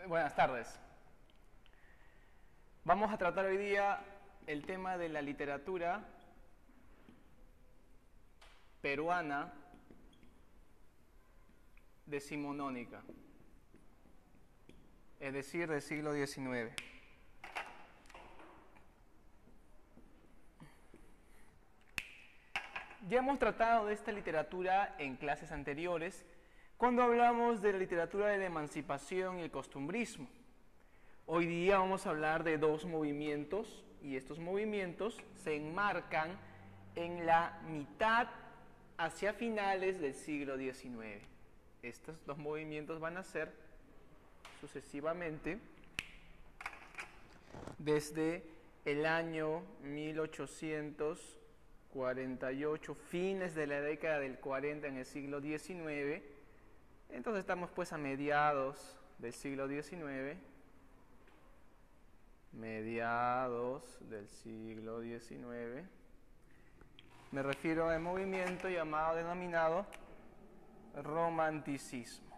Buenas tardes. Vamos a tratar hoy día el tema de la literatura peruana decimonónica, es decir, del siglo XIX. Ya hemos tratado de esta literatura en clases anteriores, cuando hablamos de la literatura de la emancipación y el costumbrismo. Hoy día vamos a hablar de dos movimientos, y estos movimientos se enmarcan en la mitad hacia finales del siglo XIX. Estos dos movimientos van a ser sucesivamente desde el año 1848, fines de la década del 40 en el siglo XIX. Entonces estamos pues a mediados del siglo XIX, me refiero al movimiento denominado romanticismo.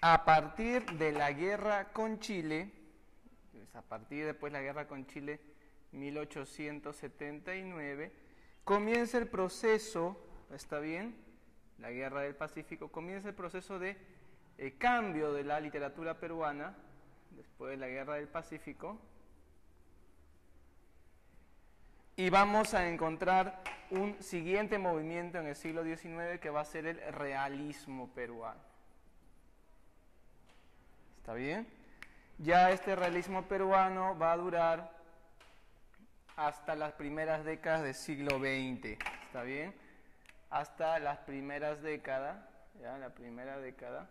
A partir de la guerra con Chile, a partir después de la guerra con Chile, 1879, comienza el proceso, ¿está bien? La guerra del Pacífico, comienza el proceso de cambio de la literatura peruana, después de la guerra del Pacífico, y vamos a encontrar un siguiente movimiento en el siglo XIX que va a ser el realismo peruano. ¿Está bien? Ya este realismo peruano va a durar hasta las primeras décadas del siglo XX, ¿está bien? Hasta las primeras décadas, ya la primera década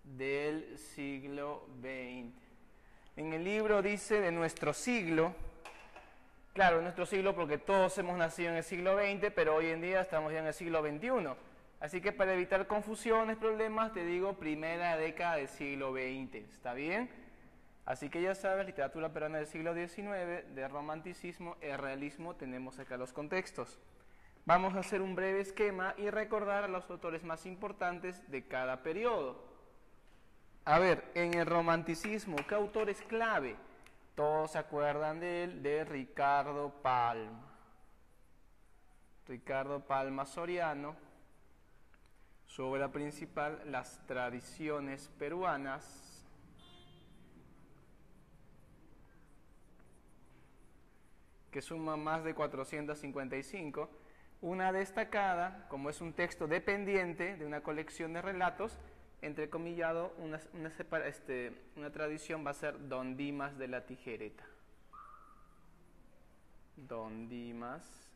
del siglo XX. En el libro dice de nuestro siglo, claro, nuestro siglo porque todos hemos nacido en el siglo XX, pero hoy en día estamos ya en el siglo XXI. Así que para evitar confusiones, problemas, te digo primera década del siglo XX, ¿está bien? Así que ya sabes, literatura peruana del siglo XIX, de romanticismo y realismo, tenemos acá los contextos. Vamos a hacer un breve esquema y recordar a los autores más importantes de cada periodo. A ver, en el romanticismo, ¿qué autor es clave? Todos se acuerdan de él, de Ricardo Palma. Ricardo Palma Soriano. Su obra principal, Las tradiciones peruanas, que suma más de 455. Una destacada, como es un texto dependiente de una colección de relatos, entrecomillado, una tradición va a ser Don Dimas de la Tijereta. Don Dimas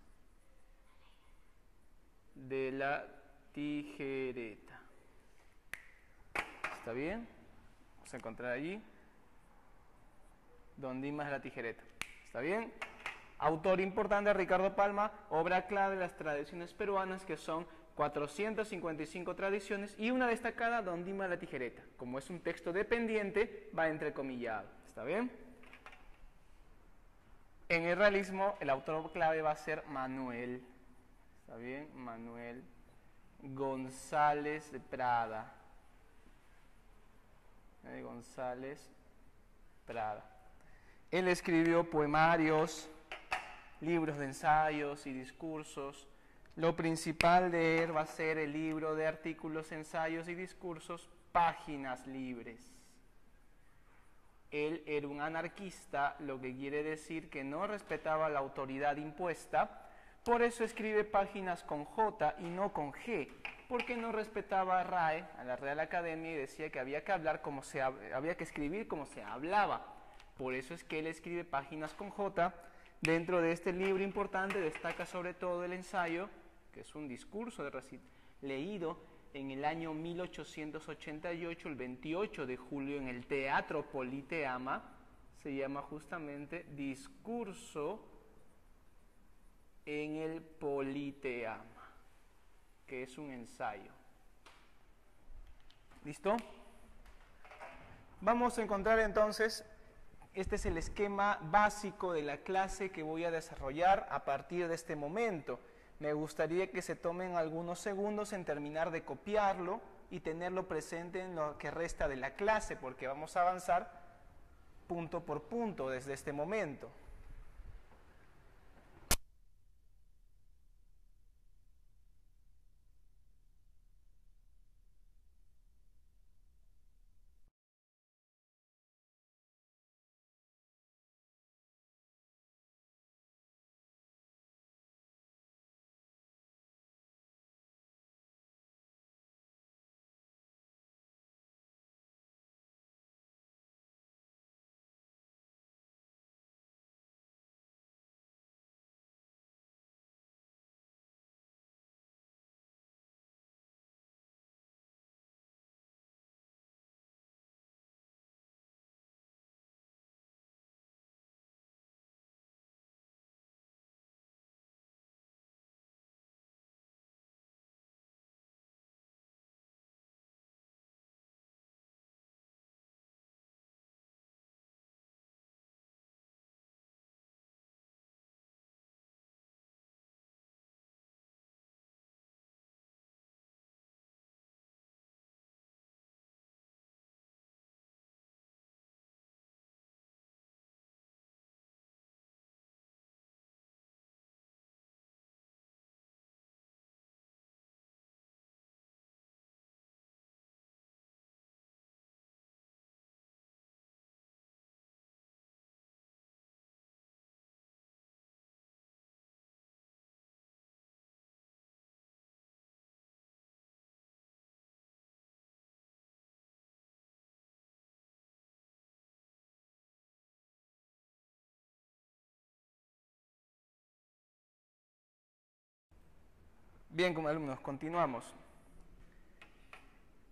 de la Tijereta. ¿Está bien? Vamos a encontrar allí Don Dimas de la Tijereta. ¿Está bien? Autor importante, Ricardo Palma, obra clave de las tradiciones peruanas, que son 455 tradiciones, y una destacada, Don Dimas de la Tijereta. Como es un texto dependiente, va entrecomillado. ¿Está bien? En el realismo, el autor clave va a ser Manuel. ¿Está bien? Manuel González de Prada. González Prada. Él escribió poemarios, libros de ensayos y discursos. Lo principal de él va a ser el libro de artículos, ensayos y discursos, Páginas Libres. Él era un anarquista, lo que quiere decir que no respetaba la autoridad impuesta. Por eso escribe páginas con J y no con G, porque no respetaba a RAE, a la Real Academia, y decía que había que escribir como se hablaba. Por eso es que él escribe páginas con J. Dentro de este libro importante destaca sobre todo el ensayo, que es un discurso leído en el año 1888, el 28 de julio, en el Teatro Politeama. Se llama justamente Discurso en el Politeama, que es un ensayo. ¿Listo? Vamos a encontrar entonces Este es el esquema básico de la clase que voy a desarrollar a partir de este momento. Me gustaría que se tomen algunos segundos en terminar de copiarlo y tenerlo presente en lo que resta de la clase, porque vamos a avanzar punto por punto desde este momento. Bien, como alumnos, continuamos.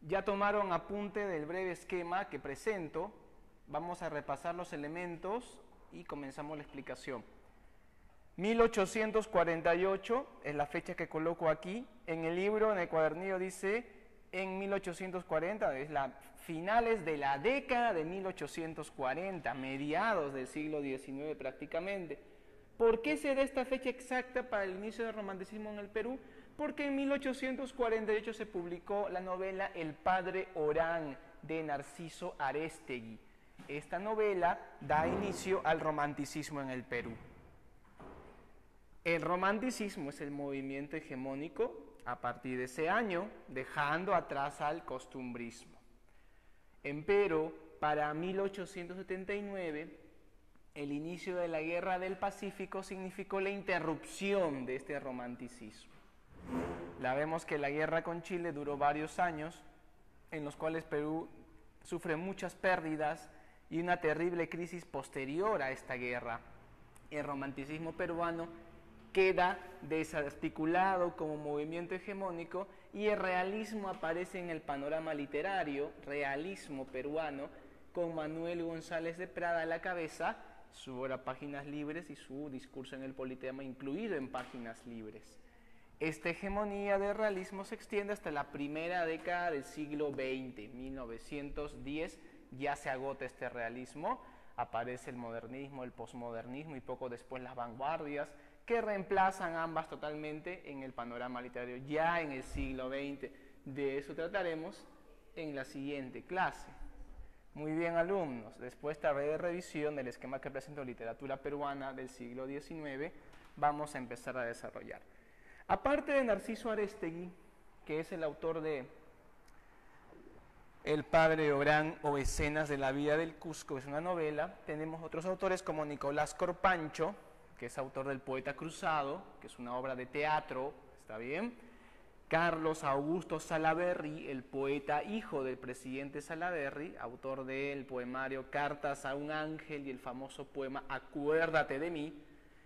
Ya tomaron apunte del breve esquema que presento. Vamos a repasar los elementos y comenzamos la explicación. 1848 es la fecha que coloco aquí. En el libro, en el cuadernillo dice en 1840, es finales de la década de 1840, mediados del siglo XIX prácticamente. ¿Por qué se da esta fecha exacta para el inicio del romanticismo en el Perú? Porque en 1848 se publicó la novela El Padre Orán de Narciso Arestegui. Esta novela da inicio al romanticismo en el Perú. El romanticismo es el movimiento hegemónico a partir de ese año, dejando atrás al costumbrismo. Empero, para 1879, el inicio de la Guerra del Pacífico significó la interrupción de este romanticismo. La vemos que la guerra con Chile duró varios años, en los cuales Perú sufre muchas pérdidas y una terrible crisis posterior a esta guerra. El romanticismo peruano queda desarticulado como movimiento hegemónico y el realismo aparece en el panorama literario, realismo peruano, con Manuel González de Prada a la cabeza, su obra Páginas Libres y su discurso en el Politeama incluido en Páginas Libres. Esta hegemonía del realismo se extiende hasta la primera década del siglo XX, 1910, ya se agota este realismo, aparece el modernismo, el posmodernismo y poco después las vanguardias, que reemplazan ambas totalmente en el panorama literario ya en el siglo XX. De eso trataremos en la siguiente clase. Muy bien, alumnos, después de esta breve revisión del esquema que presento literatura peruana del siglo XIX, vamos a empezar a desarrollar. Aparte de Narciso Arestegui, que es el autor de El Padre Orán o Escenas de la Vida del Cusco, es una novela, tenemos otros autores como Nicolás Corpancho, que es autor del Poeta Cruzado, que es una obra de teatro, ¿está bien? Carlos Augusto Salaverry, el poeta hijo del presidente Salaverry, autor del poemario Cartas a un Ángel y el famoso poema Acuérdate de mí,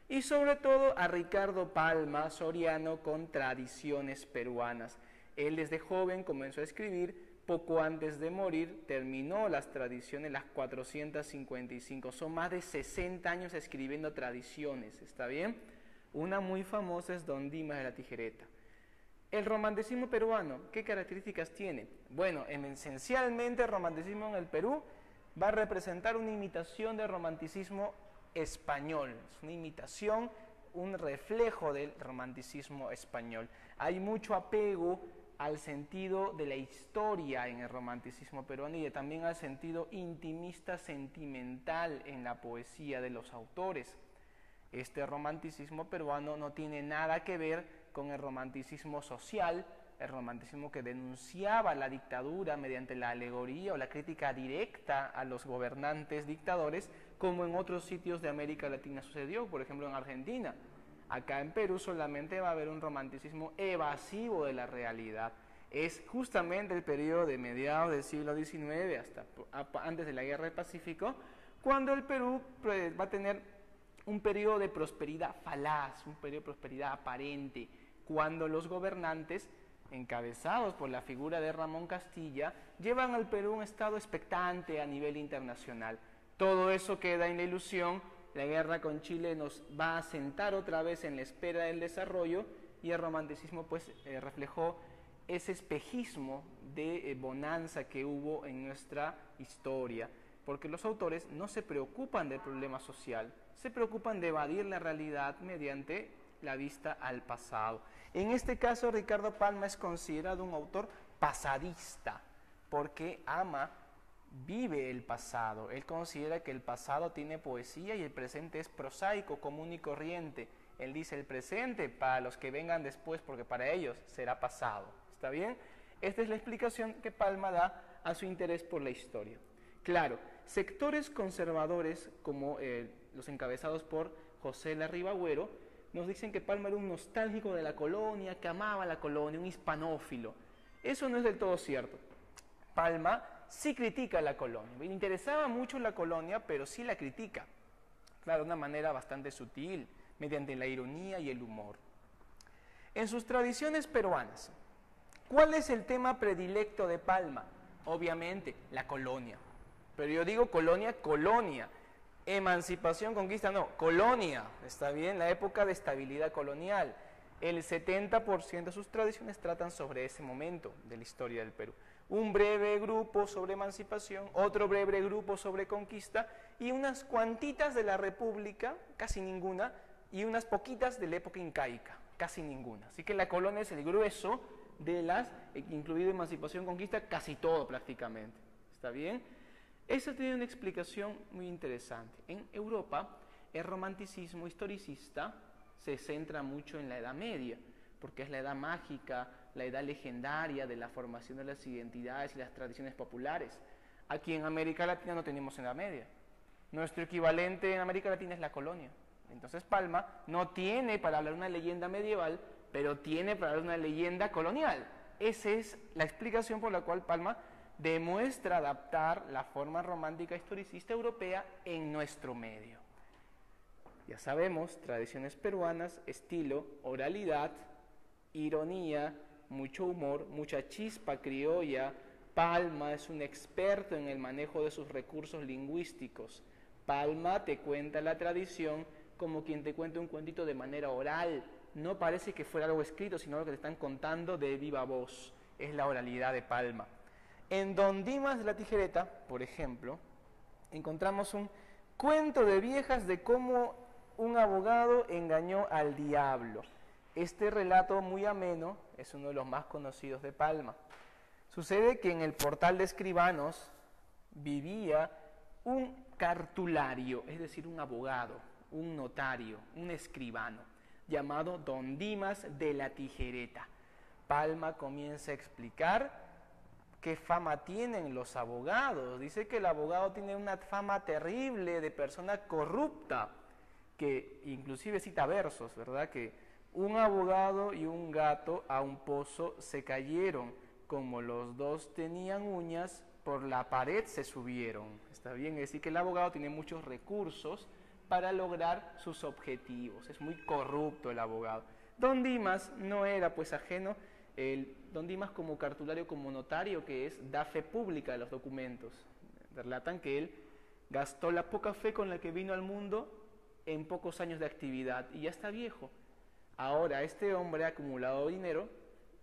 y sobre todo a Ricardo Palma Soriano con Tradiciones Peruanas. Él desde joven comenzó a escribir, poco antes de morir terminó las tradiciones, las 455, son más de 60 años escribiendo tradiciones, ¿está bien? Una muy famosa es Don Dimas de la Tijereta. El romanticismo peruano, ¿qué características tiene? Bueno, esencialmente el romanticismo en el Perú va a representar una imitación del romanticismo español, es una imitación, un reflejo del romanticismo español. Hay mucho apego al sentido de la historia en el romanticismo peruano y también al sentido intimista sentimental en la poesía de los autores. Este romanticismo peruano no tiene nada que ver con el romanticismo social, el romanticismo que denunciaba la dictadura mediante la alegoría o la crítica directa a los gobernantes dictadores, como en otros sitios de América Latina sucedió, por ejemplo en Argentina. Acá en Perú solamente va a haber un romanticismo evasivo de la realidad. Es justamente el periodo de mediados del siglo XIX hasta antes de la Guerra del Pacífico, cuando el Perú va a tener un periodo de prosperidad falaz, un periodo de prosperidad aparente, cuando los gobernantes, encabezados por la figura de Ramón Castilla, llevan al Perú un estado expectante a nivel internacional. Todo eso queda en la ilusión. La guerra con Chile nos va a sentar otra vez en la espera del desarrollo y el romanticismo pues reflejó ese espejismo de bonanza que hubo en nuestra historia, porque los autores no se preocupan del problema social, se preocupan de evadir la realidad mediante la vista al pasado. En este caso, Ricardo Palma es considerado un autor pasadista, porque vive el pasado. Él considera que el pasado tiene poesía y el presente es prosaico, común y corriente. Él dice el presente para los que vengan después, porque para ellos será pasado. ¿Está bien? Esta es la explicación que Palma da a su interés por la historia. Claro, sectores conservadores como los encabezados por José Larribagüero nos dicen que Palma era un nostálgico de la colonia, que amaba la colonia, un hispanófilo. Eso no es del todo cierto. Palma sí critica la colonia, le interesaba mucho la colonia, pero sí la critica, claro, de una manera bastante sutil, mediante la ironía y el humor. En sus tradiciones peruanas, ¿cuál es el tema predilecto de Palma? Obviamente, la colonia. Pero yo digo colonia, colonia. Emancipación, conquista, no, colonia. Está bien, la época de estabilidad colonial. El 70% de sus tradiciones tratan sobre ese momento de la historia del Perú. Un breve grupo sobre emancipación, otro breve grupo sobre conquista y unas cuantitas de la República, casi ninguna, y unas poquitas de la época incaica, casi ninguna. Así que la colonia es el grueso de las, incluido emancipación, conquista, casi todo prácticamente. ¿Está bien? Eso tiene una explicación muy interesante. En Europa, el romanticismo historicista se centra mucho en la Edad Media, porque es la edad mágica, la edad legendaria de la formación de las identidades y las tradiciones populares. Aquí en América Latina no tenemos Edad Media. Nuestro equivalente en América Latina es la colonia. Entonces Palma no tiene para hablar una leyenda medieval, pero tiene para hablar una leyenda colonial. Esa es la explicación por la cual Palma demuestra adaptar la forma romántica historicista europea en nuestro medio. Ya sabemos, tradiciones peruanas, estilo, oralidad, ironía, mucho humor, mucha chispa criolla. Palma es un experto en el manejo de sus recursos lingüísticos. Palma te cuenta la tradición como quien te cuenta un cuentito de manera oral. No parece que fuera algo escrito, sino lo que te están contando de viva voz. Es la oralidad de Palma. En Don Dimas de la Tijereta, por ejemplo, encontramos un cuento de viejas de cómo un abogado engañó al diablo. Este relato muy ameno es uno de los más conocidos de Palma. Sucede que en el portal de escribanos vivía un cartulario, es decir, un abogado, un notario, un escribano, llamado Don Dimas de la Tijereta. Palma comienza a explicar qué fama tienen los abogados. Dice que el abogado tiene una fama terrible de persona corrupta, que inclusive cita versos, ¿verdad? Que un abogado y un gato a un pozo se cayeron, como los dos tenían uñas, por la pared se subieron. ¿Está bien? Es decir, que el abogado tiene muchos recursos para lograr sus objetivos. Es muy corrupto el abogado. Don Dimas no era pues ajeno. Don Dimas como cartulario, como notario que es, da fe pública de los documentos. Relatan que él gastó la poca fe con la que vino al mundo en pocos años de actividad y ya está viejo. Ahora este hombre ha acumulado dinero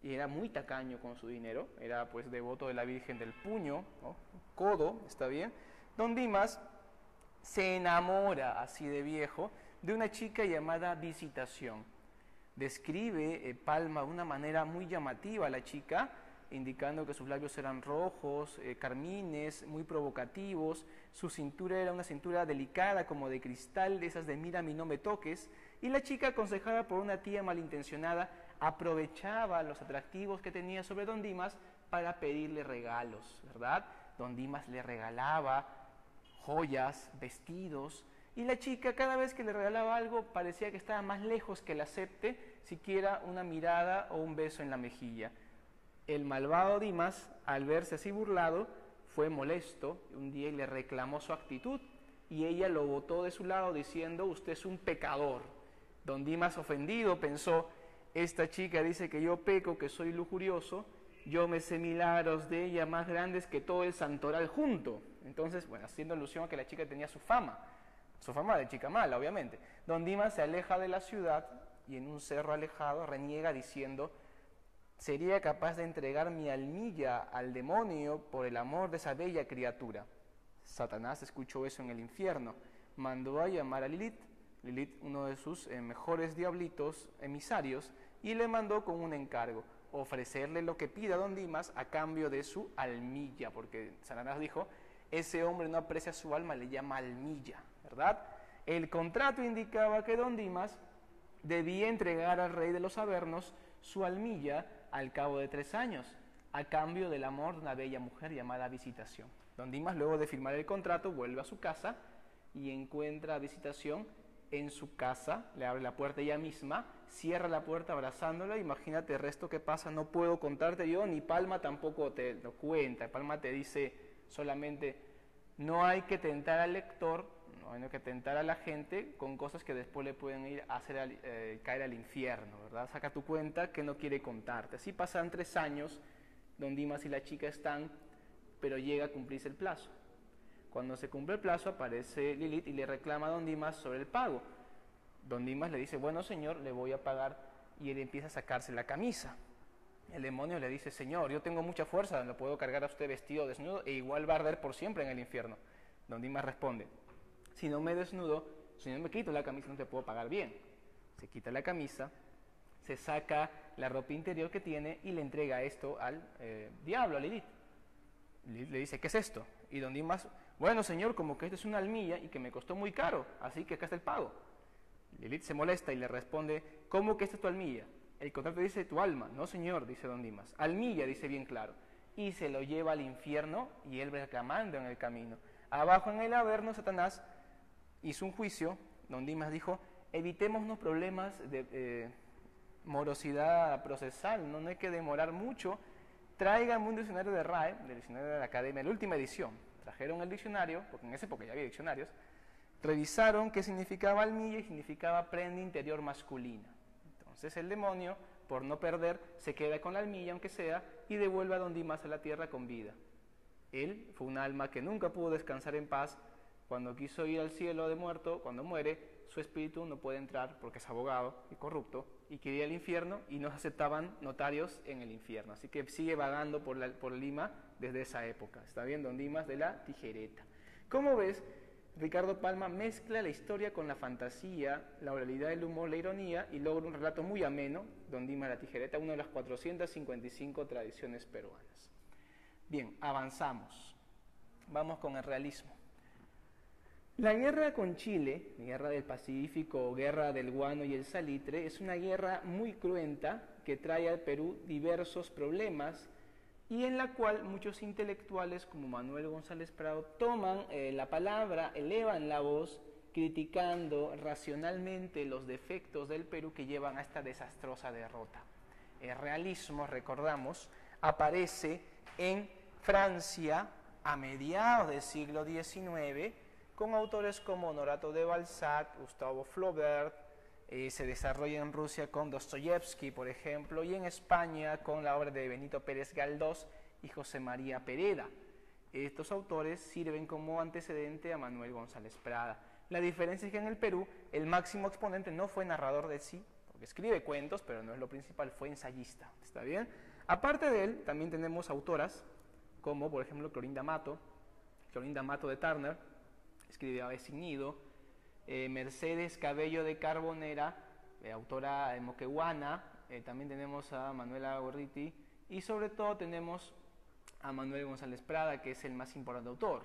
y era muy tacaño con su dinero, era pues devoto de la Virgen del Puño, ¿no? Codo, está bien, Don Dimas se enamora, así de viejo, de una chica llamada Visitación. Describe Palma de una manera muy llamativa a la chica, indicando que sus labios eran rojos, carmines, muy provocativos. Su cintura era una cintura delicada, como de cristal, de esas de mírame y no me toques. Y la chica, aconsejada por una tía malintencionada, aprovechaba los atractivos que tenía sobre Don Dimas para pedirle regalos, ¿verdad? Don Dimas le regalaba joyas, vestidos, y la chica, cada vez que le regalaba algo, parecía que estaba más lejos que le acepte siquiera una mirada o un beso en la mejilla. El malvado Dimas, al verse así burlado, fue molesto un día y le reclamó su actitud, y ella lo botó de su lado diciendo: usted es un pecador. Don Dimas, ofendido, pensó: esta chica dice que yo peco, que soy lujurioso, yo me sé milagros de ella más grandes que todo el santoral junto. Entonces, bueno, haciendo alusión a que la chica tenía su fama de chica mala, obviamente. Don Dimas se aleja de la ciudad y en un cerro alejado reniega diciendo: sería capaz de entregar mi almilla al demonio por el amor de esa bella criatura. Satanás escuchó eso en el infierno, mandó a llamar a Lilith, uno de sus mejores diablitos emisarios, y le mandó con un encargo: ofrecerle lo que pida Don Dimas a cambio de su almilla, porque Satanás dijo: ese hombre no aprecia su alma, le llama almilla, ¿verdad? El contrato indicaba que Don Dimas debía entregar al rey de los Avernos su almilla al cabo de 3 años, a cambio del amor de una bella mujer llamada Visitación. Don Dimas, luego de firmar el contrato, vuelve a su casa y encuentra a Visitación en su casa, le abre la puerta ella misma, cierra la puerta abrazándola. Imagínate el resto que pasa, no puedo contarte yo, ni Palma tampoco te lo cuenta. Palma te dice solamente: no hay que tentar al lector, no hay que tentar a la gente con cosas que después le pueden ir a hacer caer al infierno, ¿verdad? Saca tu cuenta que no quiere contarte. Así pasan 3 años, Don Dimas y la chica están, pero llega a cumplirse el plazo. Cuando se cumple el plazo, aparece Lilith y le reclama a Don Dimas sobre el pago. Don Dimas le dice: bueno, señor, le voy a pagar, y él empieza a sacarse la camisa. El demonio le dice: señor, yo tengo mucha fuerza, lo puedo cargar a usted vestido desnudo e igual va a arder por siempre en el infierno. Don Dimas responde: si no me desnudo, si no me quito la camisa, no te puedo pagar bien. Se quita la camisa, se saca la ropa interior que tiene y le entrega esto al diablo, a Lilith. Lilith le dice: ¿qué es esto? Y Don Dimas: bueno, señor, como que esto es una almilla y que me costó muy caro, así que acá está el pago. Lilith se molesta y le responde: ¿cómo que esta es tu almilla? El contrato dice tu alma. No, señor, dice Don Dimas. Almilla, dice bien claro. Y se lo lleva al infierno y él reclamando en el camino. Abajo en el Averno, Satanás hizo un juicio. Don Dimas dijo: evitémonos problemas de morosidad procesal, no hay que demorar mucho. Tráiganme un diccionario de RAE, del diccionario de la Academia, la última edición. Trajeron el diccionario, porque en esa época ya había diccionarios. Revisaron qué significaba almilla y significaba prenda interior masculina. Entonces el demonio, por no perder, se queda con la almilla, aunque sea, y devuelve a Don Dimas a la tierra con vida. Él fue un alma que nunca pudo descansar en paz. Cuando quiso ir al cielo de muerto, cuando muere, su espíritu no puede entrar porque es abogado y corrupto, y quería ir al infierno y no aceptaban notarios en el infierno. Así que sigue vagando por Lima desde esa época. Está bien, Don Dimas de la Tijereta. ¿Cómo ves? Ricardo Palma mezcla la historia con la fantasía, la oralidad, el humor, la ironía, y logra un relato muy ameno, Don Dimas de la Tijereta, una de las 455 tradiciones peruanas. Bien, avanzamos. Vamos con el realismo. La guerra con Chile, la guerra del Pacífico o guerra del guano y el salitre, es una guerra muy cruenta que trae al Perú diversos problemas y en la cual muchos intelectuales como Manuel González Prado toman la palabra, elevan la voz, criticando racionalmente los defectos del Perú que llevan a esta desastrosa derrota. El realismo, recordamos, aparece en Francia a mediados del siglo XIX, con autores como Honorato de Balzac, Gustave Flaubert, se desarrolla en Rusia con Dostoyevsky, por ejemplo, y en España con la obra de Benito Pérez Galdós y José María Pereda. Estos autores sirven como antecedente a Manuel González Prada. La diferencia es que en el Perú el máximo exponente no fue narrador de sí, porque escribe cuentos, pero no es lo principal, fue ensayista. ¿Está bien? Aparte de él, también tenemos autoras como, por ejemplo, Clorinda Mato, Clorinda Mato de Turner, escribe Ave sin nido. Mercedes Cabello de Carbonera, autora moqueguana. También tenemos a Manuela Gorriti y sobre todo tenemos a Manuel González Prada, que es el más importante autor.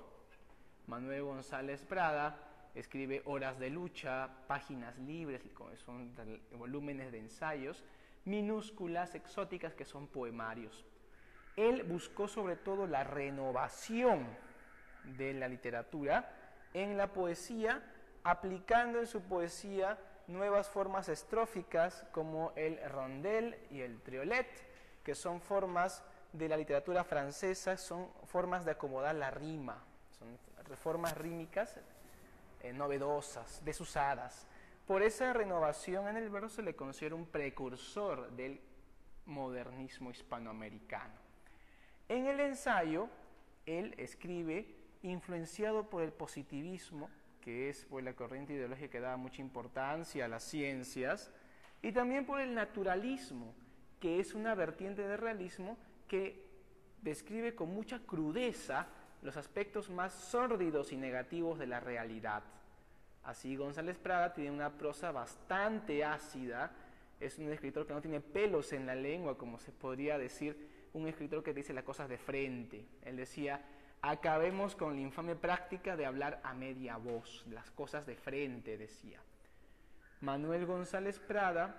Manuel González Prada escribe Horas de lucha, Páginas libres, son volúmenes de ensayos, Minúsculas exóticas, que son poemarios. Él buscó sobre todo la renovación de la literatura en la poesía, aplicando en su poesía nuevas formas estróficas como el rondel y el triolet, que son formas de la literatura francesa, son formas de acomodar la rima, son formas rímicas novedosas, desusadas. Por esa renovación en el verso se le considera un precursor del modernismo hispanoamericano. En el ensayo, él escribe influenciado por el positivismo, que es pues, la corriente ideológica que da mucha importancia a las ciencias, y también por el naturalismo, que es una vertiente de realismo que describe con mucha crudeza los aspectos más sórdidos y negativos de la realidad. Así González Prada tiene una prosa bastante ácida, es un escritor que no tiene pelos en la lengua, como se podría decir, un escritor que dice las cosas de frente. Él decía, acabemos con la infame práctica de hablar a media voz, las cosas de frente, decía. Manuel González Prada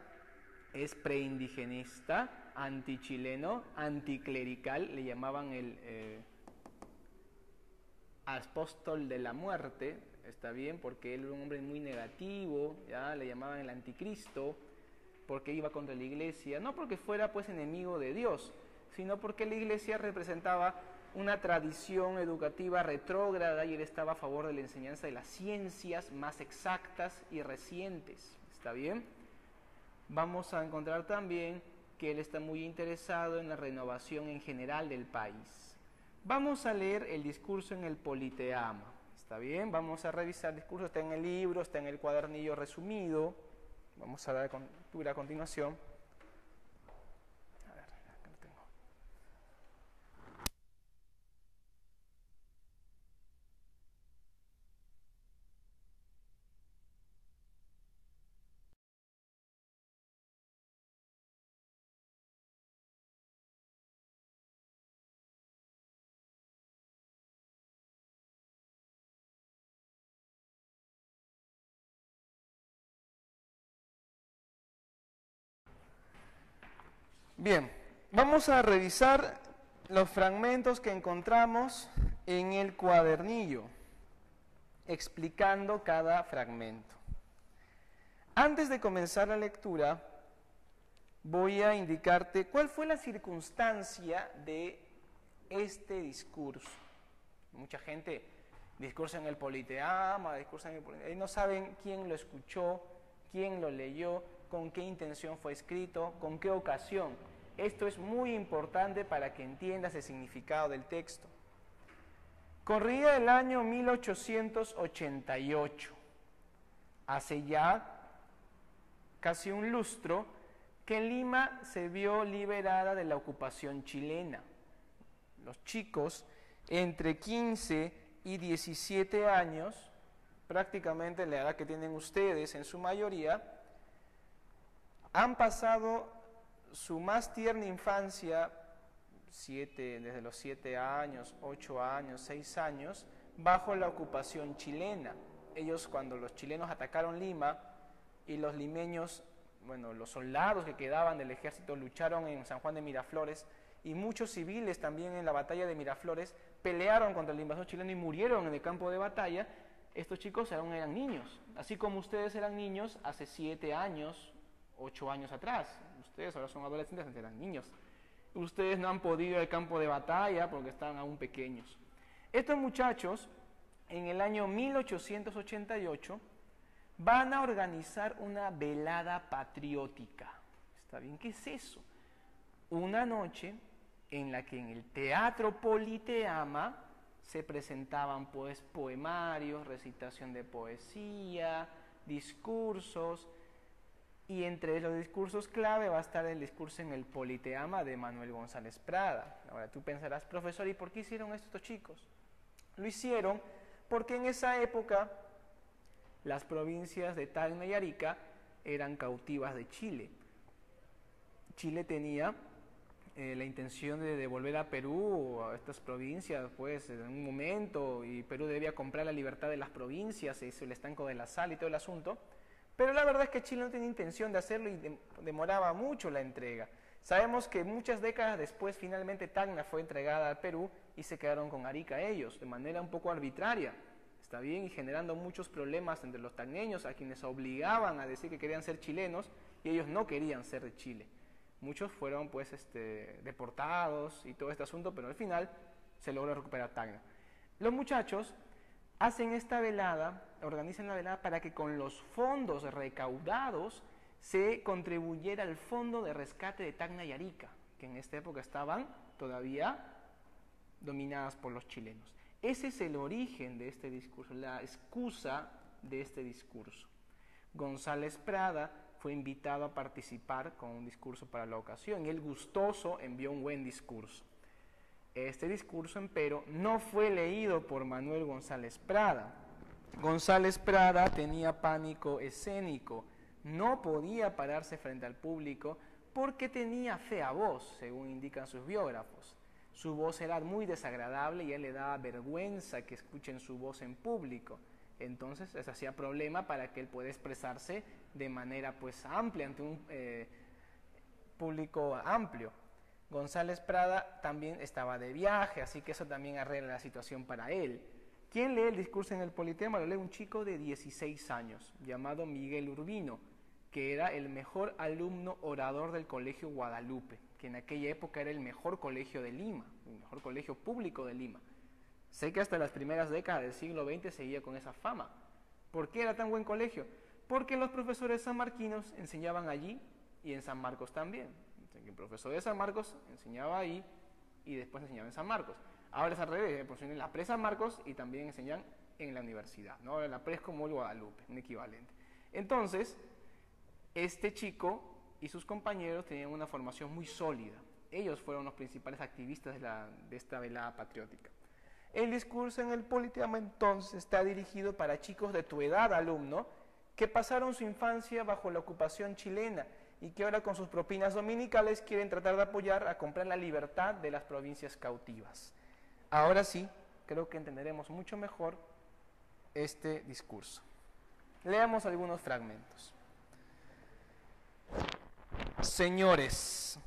es preindigenista, antichileno, anticlerical, le llamaban el apóstol de la muerte, está bien, porque él era un hombre muy negativo, ya le llamaban el anticristo, porque iba contra la iglesia, no porque fuera pues enemigo de Dios, sino porque la iglesia representaba una tradición educativa retrógrada y él estaba a favor de la enseñanza de las ciencias más exactas y recientes, ¿está bien? Vamos a encontrar también que él está muy interesado en la renovación en general del país. Vamos a leer el discurso en el Politeama, ¿está bien? Vamos a revisar el discurso, está en el libro, está en el cuadernillo resumido. Vamos a dar lectura a continuación. A ver, acá lo tengo. Bien, vamos a revisar los fragmentos que encontramos en el cuadernillo, explicando cada fragmento. Antes de comenzar la lectura, voy a indicarte cuál fue la circunstancia de este discurso. Mucha gente discursa en el Politeama, discursa en el Politeama, y no saben quién lo escuchó, quién lo leyó, con qué intención fue escrito, con qué ocasión. Esto es muy importante para que entiendas el significado del texto. Corría el año 1888, hace ya casi un lustro, que Lima se vio liberada de la ocupación chilena. Los chicos entre 15 y 17 años, prácticamente la edad que tienen ustedes en su mayoría, han pasado su más tierna infancia, desde los 7 años, 8 años, 6 años, bajo la ocupación chilena. Ellos, cuando los chilenos atacaron Lima y los limeños, bueno, los soldados que quedaban del ejército lucharon en San Juan de Miraflores y muchos civiles también en la batalla de Miraflores pelearon contra el invasor chileno y murieron en el campo de batalla. Estos chicos aún eran niños, así como ustedes eran niños hace 7 años, 8 años atrás. Ustedes ahora son adolescentes, antes eran niños. Ustedes no han podido ir al campo de batalla porque están aún pequeños. Estos muchachos, en el año 1888, van a organizar una velada patriótica. ¿Está bien? ¿Qué es eso? Una noche en la que en el Teatro Politeama se presentaban pues poemarios, recitación de poesía, discursos, y entre los discursos clave va a estar el discurso en el Politeama de Manuel González Prada. Ahora tú pensarás, profesor, ¿y por qué hicieron esto estos chicos? Lo hicieron porque en esa época las provincias de Tacna y Arica eran cautivas de Chile. Chile tenía la intención de devolver a Perú, a estas provincias, pues en un momento, y Perú debía comprar la libertad de las provincias, se hizo el estanco de la sal y todo el asunto, pero la verdad es que Chile no tenía intención de hacerlo y demoraba mucho la entrega. Sabemos que muchas décadas después finalmente Tacna fue entregada al Perú y se quedaron con Arica ellos, de manera un poco arbitraria, está bien, y generando muchos problemas entre los tacneños, a quienes obligaban a decir que querían ser chilenos y ellos no querían ser de Chile. Muchos fueron pues deportados y todo este asunto, pero al final se logró recuperar Tacna. Los muchachos hacen esta velada, organizan la velada para que con los fondos recaudados se contribuyera al fondo de rescate de Tacna y Arica, que en esta época estaban todavía dominadas por los chilenos. Ese es el origen de este discurso, la excusa de este discurso. González Prada fue invitado a participar con un discurso para la ocasión y él gustoso envió un buen discurso. Este discurso, empero, no fue leído por Manuel González Prada. González Prada tenía pánico escénico, no podía pararse frente al público porque tenía fea voz, según indican sus biógrafos. Su voz era muy desagradable y a él le daba vergüenza que escuchen su voz en público. Entonces, eso hacía problema para que él pueda expresarse de manera pues amplia ante un público amplio. González Prada también estaba de viaje, así que eso también arregla la situación para él. ¿Quién lee el discurso en el Politeama? Lo lee un chico de 16 años, llamado Miguel Urbino, que era el mejor alumno orador del Colegio Guadalupe, que en aquella época era el mejor colegio de Lima, el mejor colegio público de Lima. Sé que hasta las primeras décadas del siglo XX seguía con esa fama. ¿Por qué era tan buen colegio? Porque los profesores sanmarquinos enseñaban allí y en San Marcos también. El profesor de San Marcos enseñaba ahí y después enseñaba en San Marcos. Ahora es al revés, en la pre San Marcos y también enseñan en la universidad, ¿no? La pre es como el Guadalupe, un equivalente. Entonces, este chico y sus compañeros tenían una formación muy sólida. Ellos fueron los principales activistas de esta velada patriótica. El discurso en el Politeama entonces está dirigido para chicos de tu edad, alumno, que pasaron su infancia bajo la ocupación chilena y que ahora con sus propinas dominicales quieren tratar de apoyar a comprar la libertad de las provincias cautivas. Ahora sí, creo que entenderemos mucho mejor este discurso. Leamos algunos fragmentos. Señores,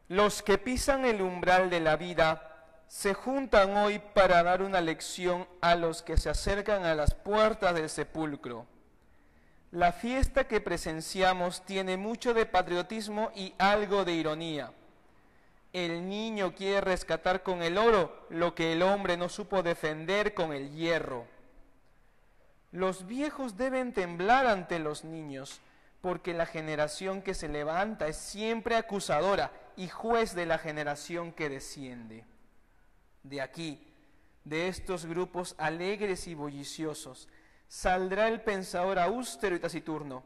los que pisan el umbral de la vida se juntan hoy para dar una lección a los que se acercan a las puertas del sepulcro. La fiesta que presenciamos tiene mucho de patriotismo y algo de ironía. El niño quiere rescatar con el oro lo que el hombre no supo defender con el hierro. Los viejos deben temblar ante los niños, porque la generación que se levanta es siempre acusadora y juez de la generación que desciende. De aquí, de estos grupos alegres y bulliciosos, saldrá el pensador austero y taciturno.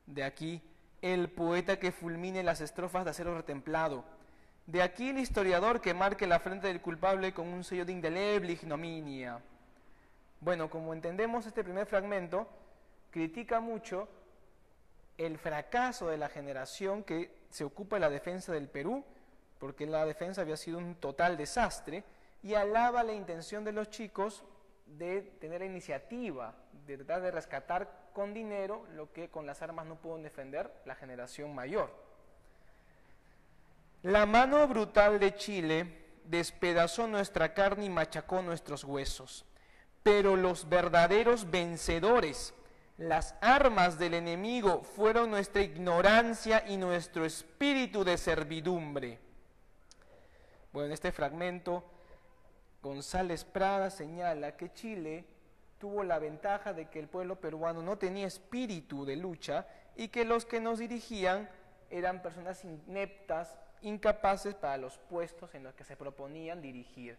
De aquí, el poeta que fulmine las estrofas de acero retemplado. De aquí, el historiador que marque la frente del culpable con un sello de indeleble ignominia. Bueno, como entendemos, este primer fragmento critica mucho el fracaso de la generación que se ocupa de la defensa del Perú, porque la defensa había sido un total desastre, y alaba la intención de los chicos de tener la iniciativa, de tratar de rescatar con dinero lo que con las armas no pudo defender la generación mayor. La mano brutal de Chile despedazó nuestra carne y machacó nuestros huesos, pero los verdaderos vencedores, las armas del enemigo, fueron nuestra ignorancia y nuestro espíritu de servidumbre. Bueno, en este fragmento González Prada señala que Chile tuvo la ventaja de que el pueblo peruano no tenía espíritu de lucha y que los que nos dirigían eran personas ineptas, incapaces para los puestos en los que se proponían dirigir.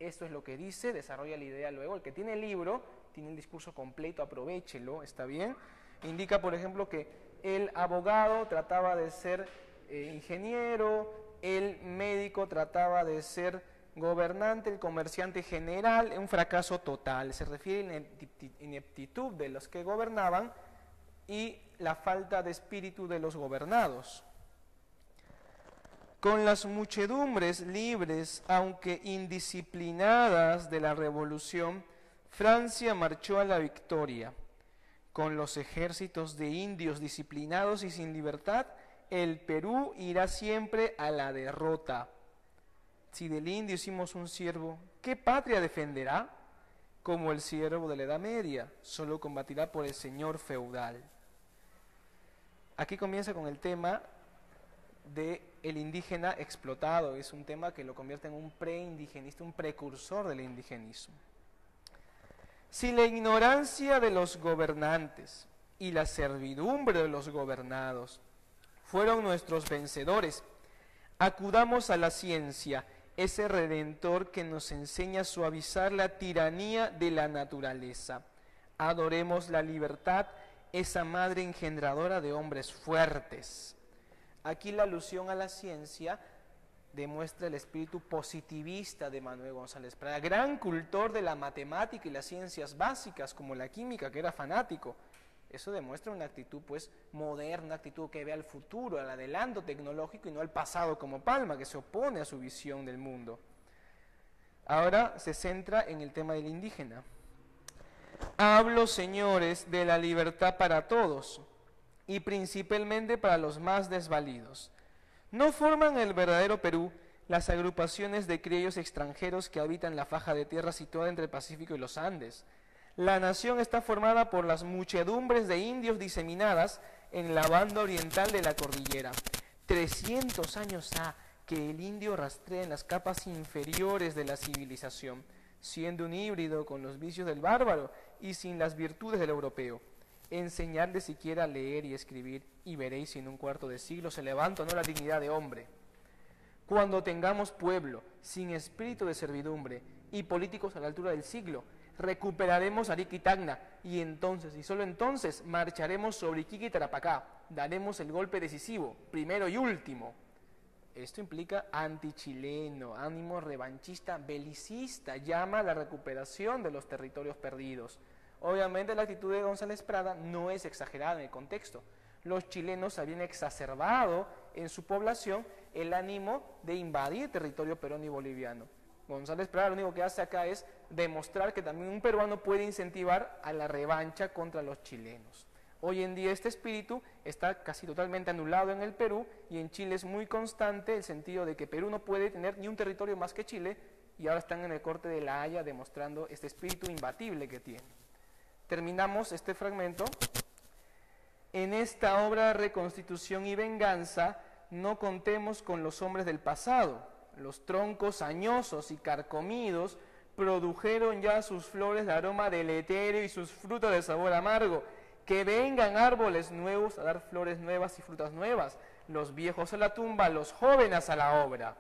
Esto es lo que dice, desarrolla la idea luego. El que tiene el libro, tiene el discurso completo, aprovéchelo, ¿está bien? Indica, por ejemplo, que el abogado trataba de ser ingeniero, el médico trataba de ser gobernante, el comerciante general, un fracaso total. Se refiere a la ineptitud de los que gobernaban y la falta de espíritu de los gobernados. Con las muchedumbres libres, aunque indisciplinadas de la revolución, Francia marchó a la victoria. Con los ejércitos de indios disciplinados y sin libertad, el Perú irá siempre a la derrota. Si del indio hicimos un siervo, ¿qué patria defenderá? Como el siervo de la Edad Media, solo combatirá por el señor feudal. Aquí comienza con el tema del indígena explotado. Es un tema que lo convierte en un preindigenista, un precursor del indigenismo. Si la ignorancia de los gobernantes y la servidumbre de los gobernados fueron nuestros vencedores, acudamos a la ciencia, ese redentor que nos enseña a suavizar la tiranía de la naturaleza. Adoremos la libertad, esa madre engendradora de hombres fuertes. Aquí la alusión a la ciencia demuestra el espíritu positivista de Manuel González Prada, gran cultor de la matemática y las ciencias básicas, como la química, que era fanático. Eso demuestra una actitud pues moderna, una actitud que ve al futuro, al adelanto tecnológico y no al pasado como Palma, que se opone a su visión del mundo. Ahora se centra en el tema del indígena. Hablo, señores, de la libertad para todos y principalmente para los más desvalidos. No forman el verdadero Perú las agrupaciones de criollos extranjeros que habitan la faja de tierra situada entre el Pacífico y los Andes. La nación está formada por las muchedumbres de indios diseminadas en la banda oriental de la cordillera. 300 años ha que el indio rastrea en las capas inferiores de la civilización, siendo un híbrido con los vicios del bárbaro y sin las virtudes del europeo. Enseñarle siquiera a leer y escribir, y veréis si en un cuarto de siglo se levanta o no la dignidad de hombre. Cuando tengamos pueblo sin espíritu de servidumbre y políticos a la altura del siglo, recuperaremos Arica y Tacna, y entonces, y solo entonces, marcharemos sobre Iquique y Tarapacá, daremos el golpe decisivo, primero y último. Esto implica antichileno, ánimo revanchista, belicista, llama a la recuperación de los territorios perdidos. Obviamente la actitud de González Prada no es exagerada en el contexto. Los chilenos habían exacerbado en su población el ánimo de invadir territorio peruano y boliviano. González Prada lo único que hace acá es demostrar que también un peruano puede incentivar a la revancha contra los chilenos. Hoy en día este espíritu está casi totalmente anulado en el Perú y en Chile es muy constante el sentido de que Perú no puede tener ni un territorio más que Chile y ahora están en el corte de La Haya demostrando este espíritu imbatible que tiene. Terminamos este fragmento. En esta obra de reconstitución y venganza no contemos con los hombres del pasado. Los troncos añosos y carcomidos produjeron ya sus flores de aroma deletérea y sus frutos de sabor amargo. Que vengan árboles nuevos a dar flores nuevas y frutas nuevas, los viejos a la tumba, los jóvenes a la obra.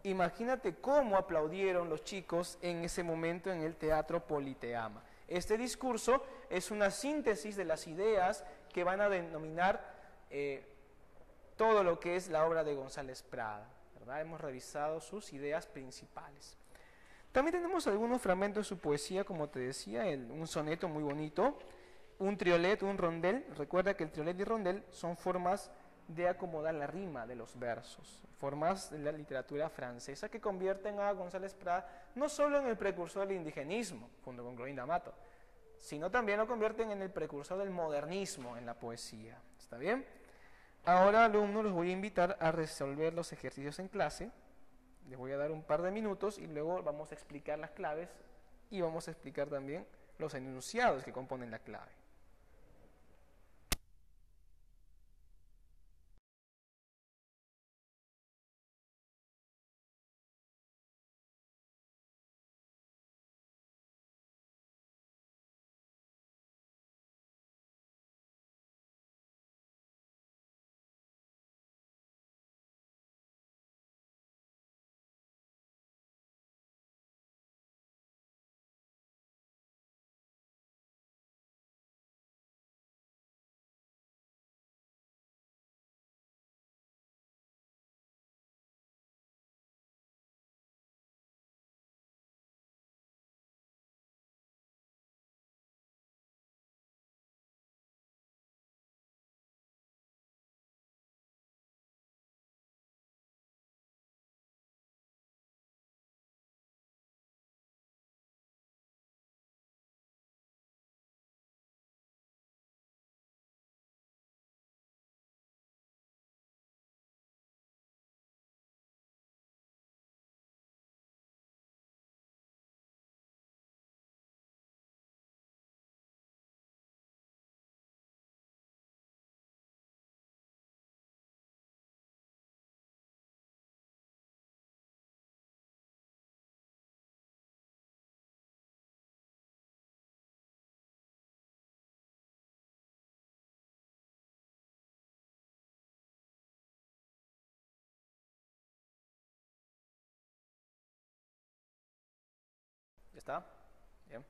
Imagínate cómo aplaudieron los chicos en ese momento en el Teatro Politeama. Este discurso es una síntesis de las ideas que van a denominar todo lo que es la obra de González Prada, ¿verdad? Hemos revisado sus ideas principales. También tenemos algunos fragmentos de su poesía, como te decía, un soneto muy bonito, un triolet, un rondel. Recuerda que el triolet y rondel son formas de acomodar la rima de los versos, formas de la literatura francesa que convierten a González Prada no solo en el precursor del indigenismo, junto con Clorinda Amato, sino también lo convierten en el precursor del modernismo en la poesía. ¿Está bien? Ahora, alumnos, los voy a invitar a resolver los ejercicios en clase. Les voy a dar un par de minutos y luego vamos a explicar las claves y vamos a explicar también los enunciados que componen la clave. está? Bien.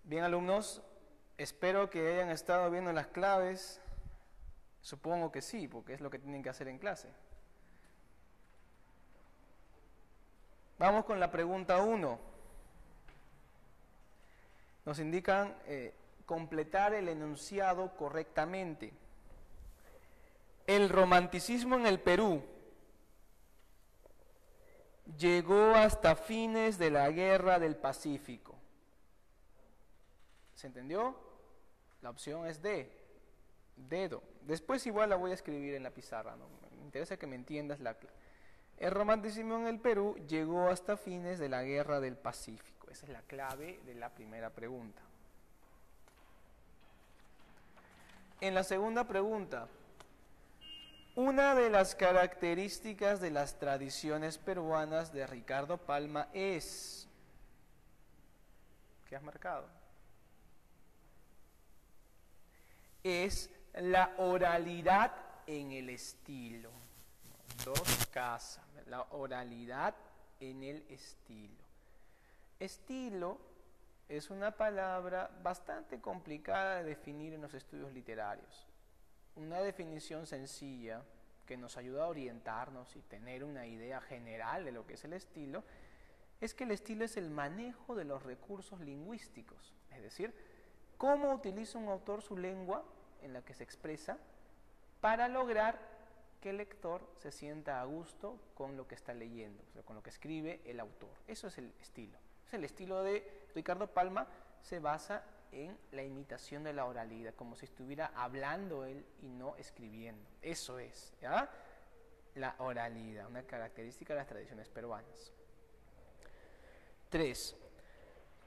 Bien, alumnos, espero que hayan estado viendo las claves. Supongo que sí, porque es lo que tienen que hacer en clase. Vamos con la pregunta 1. Nos indican completar el enunciado correctamente. El romanticismo en el Perú llegó hasta fines de la Guerra del Pacífico. ¿Se entendió? La opción es D. Dedo. Después igual la voy a escribir en la pizarra, ¿no? Me interesa que me entiendas la clave. El romanticismo en el Perú llegó hasta fines de la Guerra del Pacífico. Esa es la clave de la primera pregunta. En la segunda pregunta, una de las características de las tradiciones peruanas de Ricardo Palma es... ¿Qué has marcado? Es la oralidad en el estilo. Dos casas, la oralidad en el estilo. Estilo es una palabra bastante complicada de definir en los estudios literarios. Una definición sencilla que nos ayuda a orientarnos y tener una idea general de lo que es el estilo, es que el estilo es el manejo de los recursos lingüísticos, es decir, cómo utiliza un autor su lengua en la que se expresa para lograr que el lector se sienta a gusto con lo que está leyendo, o sea, con lo que escribe el autor. Eso es el estilo. El estilo de Ricardo Palma se basa en la imitación de la oralidad, como si estuviera hablando él y no escribiendo. Eso es, ¿ya? La oralidad, una característica de las tradiciones peruanas. 3.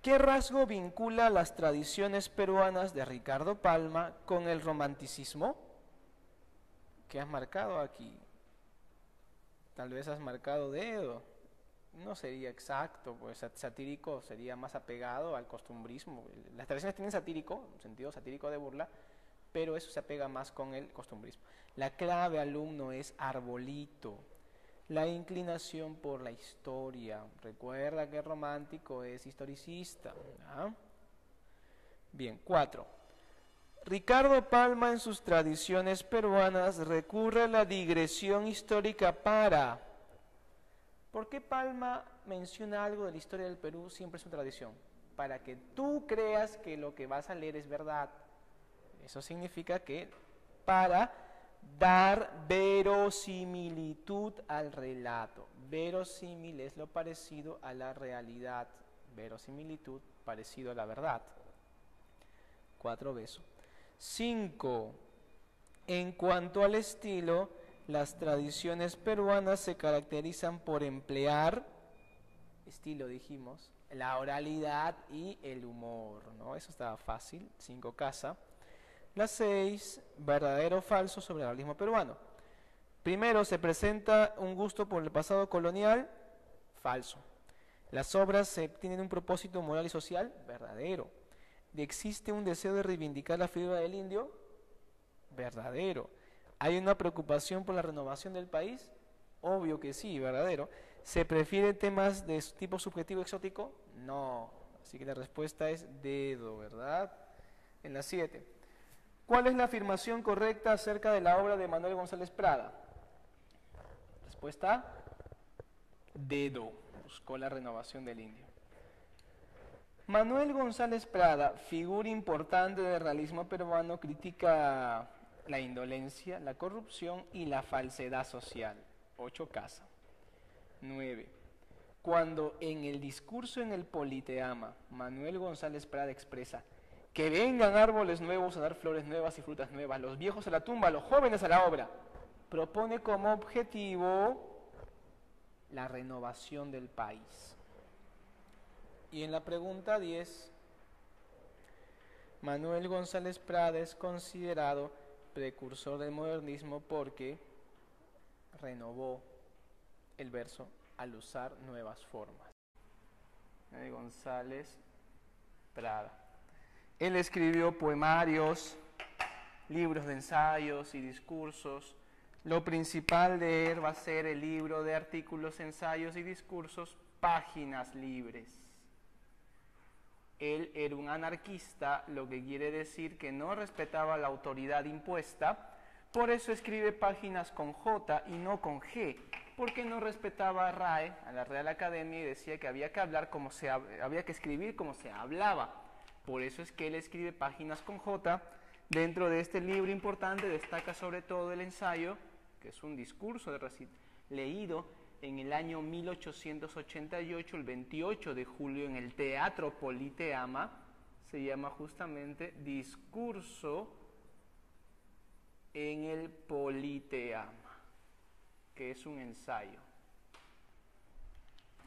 ¿Qué rasgo vincula las tradiciones peruanas de Ricardo Palma con el romanticismo? ¿Qué has marcado aquí? Tal vez has marcado dedo. No sería exacto, pues satírico sería más apegado al costumbrismo. Las tradiciones tienen satírico, un sentido satírico de burla, pero eso se apega más con el costumbrismo. La clave, alumno, es arbolito. La inclinación por la historia. Recuerda que el romántico es historicista, ¿no? Bien, 4. Ricardo Palma en sus tradiciones peruanas recurre a la digresión histórica para... ¿Por qué Palma menciona algo de la historia del Perú? Siempre es su tradición. Para que tú creas que lo que vas a leer es verdad. Eso significa que para dar verosimilitud al relato. Verosímil es lo parecido a la realidad. Verosimilitud, parecido a la verdad. 4 besos. 5. En cuanto al estilo, las tradiciones peruanas se caracterizan por emplear, estilo dijimos, la oralidad y el humor, ¿no? Eso estaba fácil, 5 casa. La 6, verdadero o falso sobre el realismo peruano. Primero, se presenta un gusto por el pasado colonial, falso. Las obras tienen un propósito moral y social, verdadero. ¿Existe un deseo de reivindicar la figura del indio? Verdadero. ¿Hay una preocupación por la renovación del país? Obvio que sí, verdadero. ¿Se prefieren temas de tipo subjetivo exótico? No. Así que la respuesta es dedo, ¿verdad? En la 7. ¿Cuál es la afirmación correcta acerca de la obra de Manuel González Prada? Respuesta, dedo. Buscó la renovación del indio. Manuel González Prada, figura importante del realismo peruano, critica la indolencia, la corrupción y la falsedad social. 8 casa. 9. Cuando en el discurso en el Politeama, Manuel González Prada expresa que vengan árboles nuevos a dar flores nuevas y frutas nuevas, los viejos a la tumba, los jóvenes a la obra, propone como objetivo la renovación del país. Y en la pregunta 10, Manuel González Prada es considerado precursor del modernismo porque renovó el verso al usar nuevas formas. Manuel González Prada. Él escribió poemarios, libros de ensayos y discursos Lo principal de él va a ser el libro de artículos, ensayos y discursos, Páginas Libres. Él era un anarquista, lo que quiere decir que no respetaba la autoridad impuesta, por eso escribe páginas con J y no con G, porque no respetaba a RAE, a la Real Academia, y decía que había que hablar como había que escribir como se hablaba. Por eso es que él escribe páginas con J. Dentro de este libro importante destaca sobre todo el ensayo, que es un discurso leído en el año 1888, el 28 de julio, en el Teatro Politeama. Se llama justamente Discurso en el Politeama, que es un ensayo.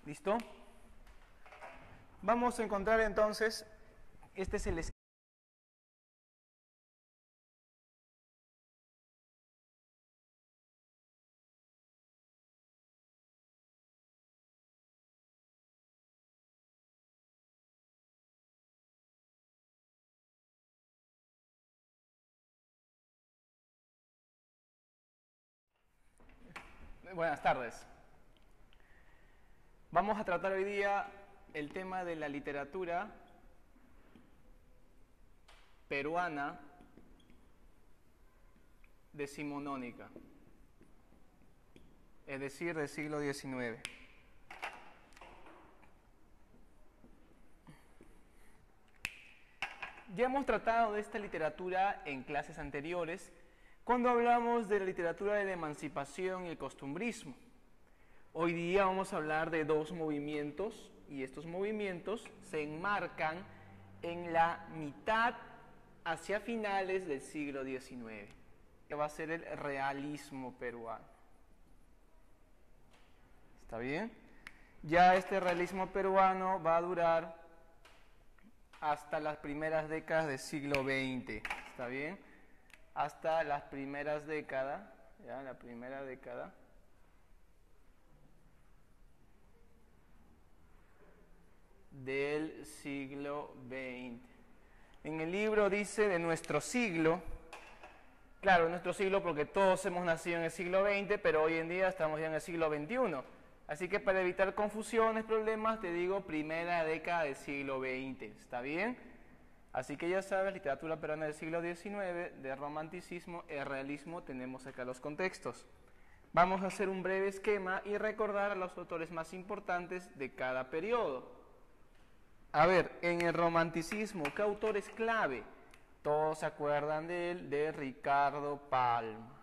¿Listo? Vamos a encontrar entonces, este es el esquema. Buenas tardes. Vamos a tratar hoy día el tema de la literatura peruana decimonónica, es decir, del siglo XIX. Ya hemos tratado de esta literatura en clases anteriores, cuando hablamos de la literatura de la emancipación y el costumbrismo. Hoy día vamos a hablar de dos movimientos, y estos movimientos se enmarcan en la mitad hacia finales del siglo XIX, que va a ser el realismo peruano. ¿Está bien? Ya este realismo peruano va a durar hasta las primeras décadas del siglo XX. ¿Está bien? Hasta las primeras décadas, ya la primera década del siglo XX. En el libro dice de nuestro siglo, claro, nuestro siglo porque todos hemos nacido en el siglo XX, pero hoy en día estamos ya en el siglo XXI. Así que para evitar confusiones, problemas, te digo primera década del siglo XX. ¿Está bien? Así que ya sabes, literatura peruana del siglo XIX, de romanticismo y realismo, tenemos acá los contextos. Vamos a hacer un breve esquema y recordar a los autores más importantes de cada periodo. A ver, en el romanticismo, ¿qué autor es clave? Todos se acuerdan de él, de Ricardo Palma.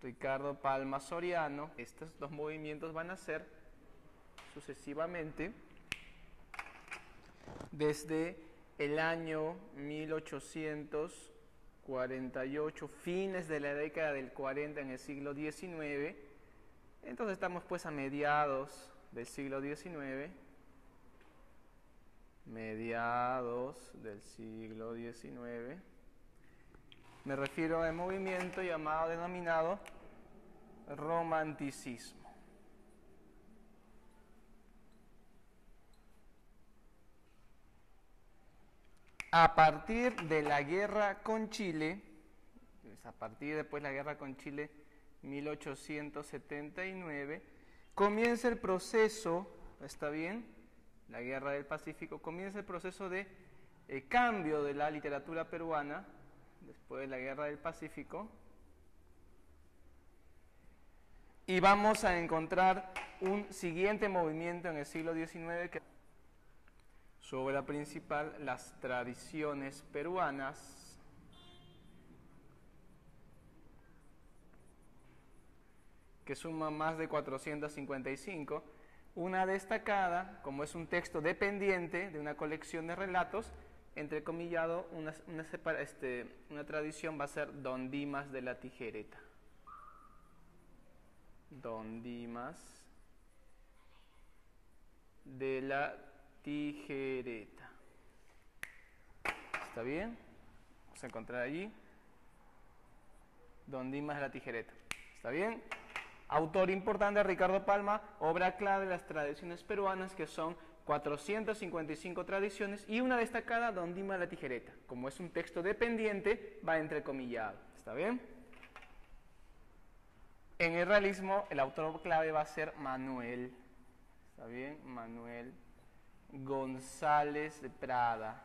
Ricardo Palma Soriano. Estos dos movimientos van a ser sucesivamente desde el año 1848, fines de la década del 40 en el siglo XIX. Entonces estamos pues a mediados del siglo XIX. Mediados del siglo XIX. Me refiero al movimiento denominado romanticismo. A partir de la guerra con Chile, a partir después de la guerra con Chile, 1879, comienza el proceso, ¿está bien? La guerra del Pacífico, comienza el proceso de cambio de la literatura peruana, después de la guerra del Pacífico, y vamos a encontrar un siguiente movimiento en el siglo XIX que sobre la principal, las tradiciones peruanas, que suman más de 455, una destacada, como es un texto dependiente de una colección de relatos, entrecomillado, una tradición va a ser Don Dimas de la Tijereta. Don Dimas de la Tijereta. ¿Está bien? Vamos a encontrar allí Don Dimas de la Tijereta. ¿Está bien? Autor importante, Ricardo Palma, obra clave de las tradiciones peruanas, que son 455 tradiciones, y una destacada, Don Dimas de la Tijereta. Como es un texto dependiente, va entrecomillado. ¿Está bien? En el realismo, el autor clave va a ser Manuel. ¿Está bien? Manuel González de Prada.